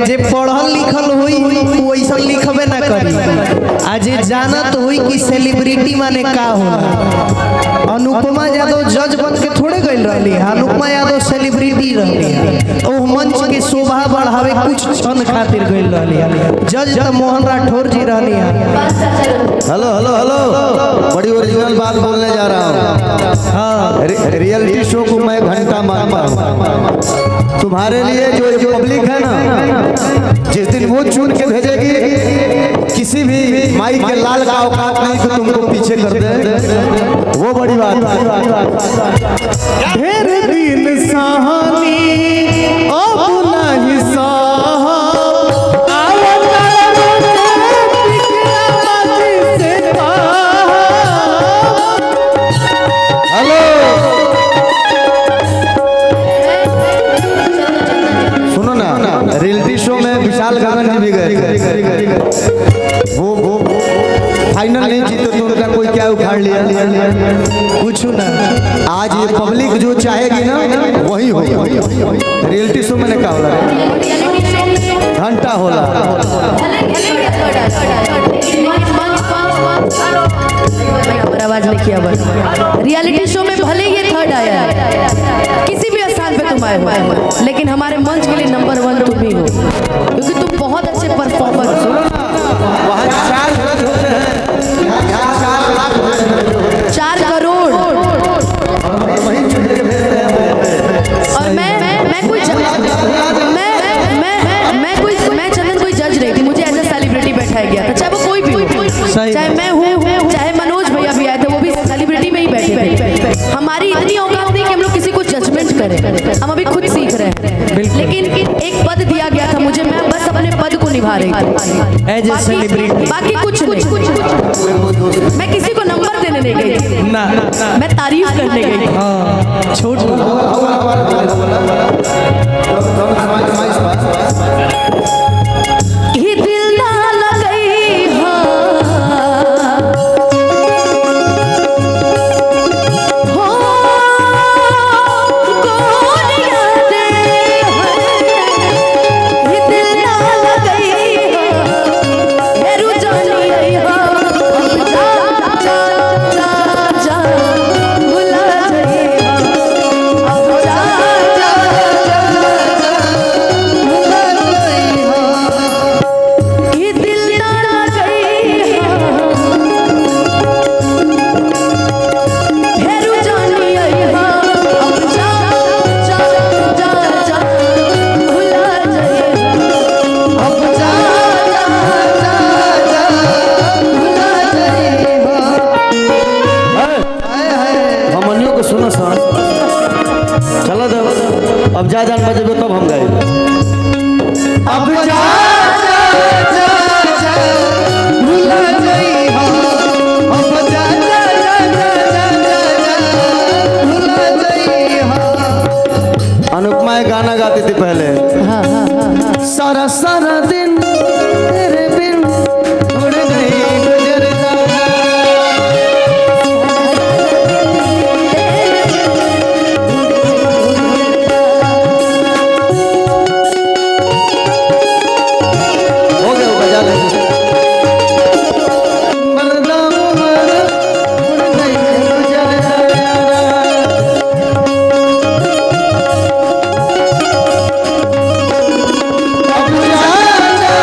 जे पढ़ल लिखल हुई वैसा लिखबे ना करी आज जानत हुई कि सेलिब्रिटी माने का होला। अनुपमा यादव जज बन के थोड़े गइल रहली, अनुपमा यादव सेलिब्रिटी रहली, ओ मंच के शोभा बढ़ावे कुछ क्षण खातिर गइल रहली। जज त मोहन राठौर जी रहली। हेलो हेलो हेलो, बड़ी ओरिजिनल बात बोलने जा रहा हूँ। हाँ, रियलिटी शो को मैं घंटा मानता हूँ। तुम्हारे लिए जो पब्लिक है ना, जिस दिन वो चुन के भेजेगी किसी भी माई के लाल का औकात नहीं तो तुमको पीछे कर दे, वो बड़ी बात है। ढेर दिन सहानी अपना हिस्सा रियलिटी शो में विशाल गगन जी भी गए थे। वो फाइनल नहीं जीते तो उनका कोई क्या उखाड़ लिया कुछ ना। आज ये पब्लिक जो चाहेगी ना वही होगा। रियलिटी शो में क्या होला, घंटा होला। आवाज नहीं किया बस। रियलिटी शो में भले ये थर्ड आया है, किसी भी स्थान पे तुम आए हो, लेकिन हमारे मंच के लिए नंबर 1 तुम ही हो, क्योंकि तुम बहुत अच्छे परफॉर्मर हो। 4 करोड़ और मैं चंदन कोई जज नहीं थी, मुझे एज ए सेलिब्रिटी बैठाया गया था, चाहे वो कोई भी हो, चाहे मैं हूँ, चाहे मनोज भैया भी आए थे, वो भी सेलिब्रिटी में ही बैठे थे। हमारी इतनी औकात नहीं कि हम लोग किसी को जजमेंट करें, हम अभी खुद सीख रहे हैं। लेकिन एक पद दिया गया था मुझे, मैं बस अपने पद को निभा रही थी एज ए सेलिब्रिटी, बाकी कुछ नहीं। मैं किसी को नंबर देने नहीं गई ना, मैं तारीफ करने गई। छोट अब जा जान बजेबे तब हम गए। अब जा भुला जाई हो, अब जा भुला जाई हो। अनुपमा एक गाना गाती थी पहले। सारा सारा दिन तेरे बिन उड़ गई गुजरता। अब जा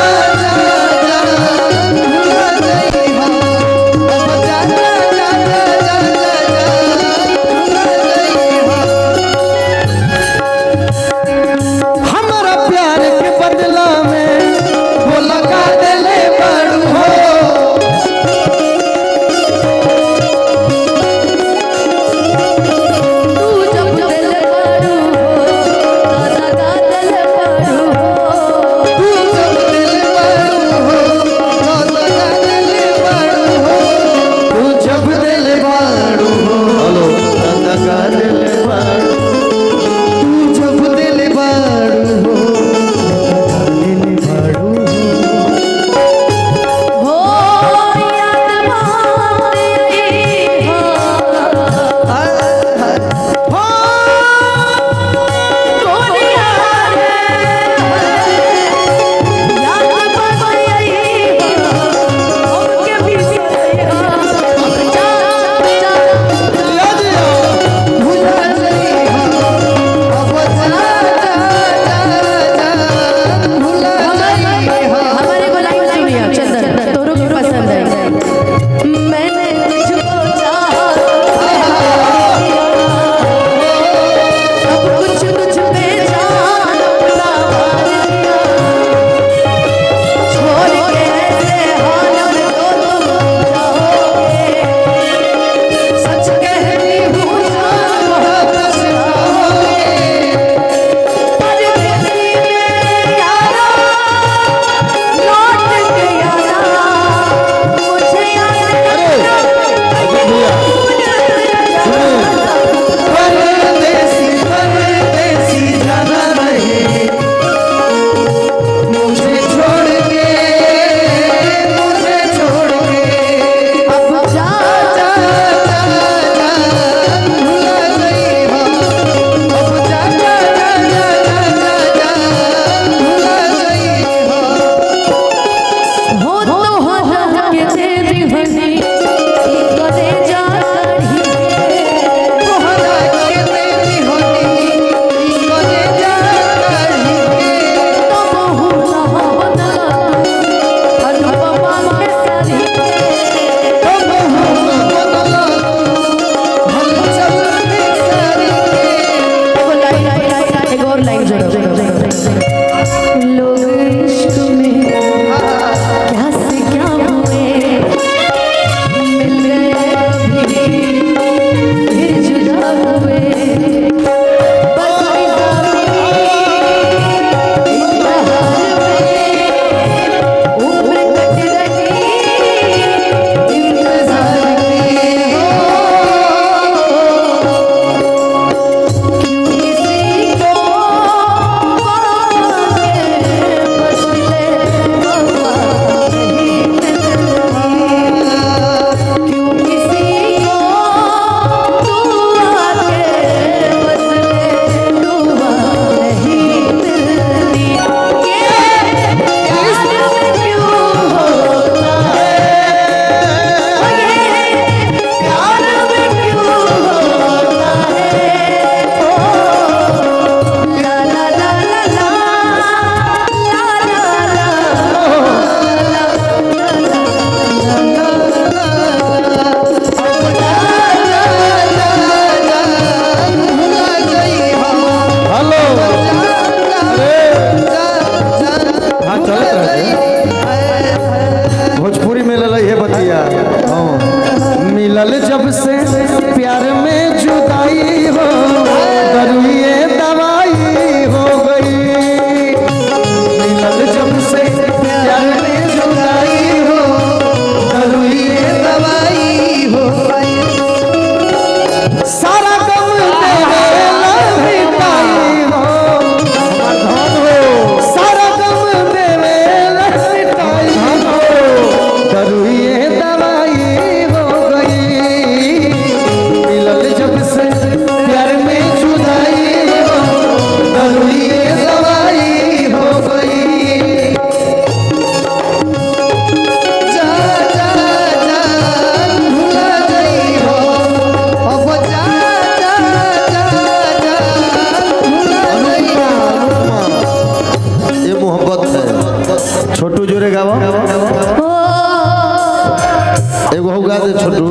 छोटू जोरे गावा एगो हो गा दे छोटू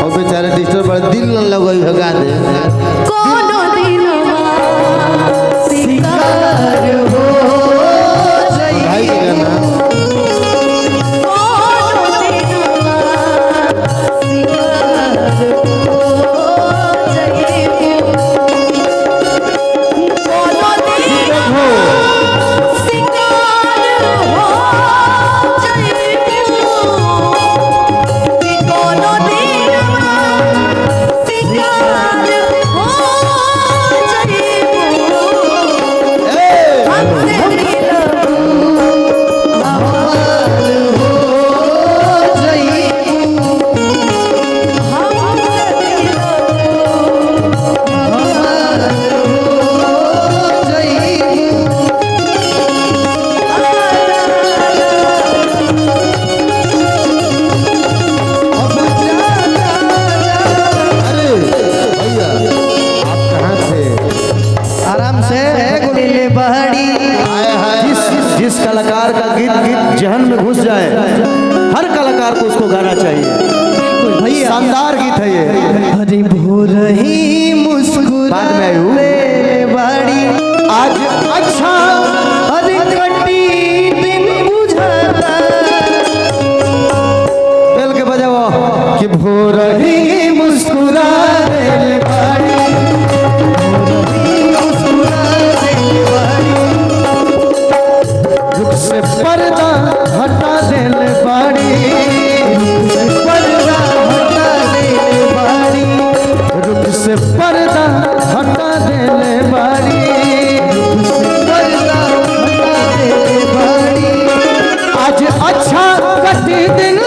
और बेचारे डिस्टर्ब बड़ा दिल न लगई हो गा दे कोनो दिलवा शिकार हो भाई के गाना कोनो दिलवा शिकार हो जाइबू कोनो दिलवा शिकार हो जाइबू कोनो दिलवा शिकार हो जाइबू हमसे मिलबू अरे भैया आप कहाँ थे आराम से गुलेले बहड़ी हाय हाय जिस कलाकार का गीत जहन में घुस जाए हर कलाकार को उसको गाना चाहिए भैया शानदार गीत है ये अरे भोर ही मुस्कुरा बाद में आयु। बड़ी आज अच्छा अरे कटी दिन बुझाता बेल के बजाओ कि भोर ही मुस्कुरा रे बाड़ी रुख से पर्दा हटा देल बाड़ी पर्दा हटा दे बाड़ी रुख से पर्दा हटा देल बाड़ी पर्दा हटा दे बाड़ी आज अच्छा कटी दिन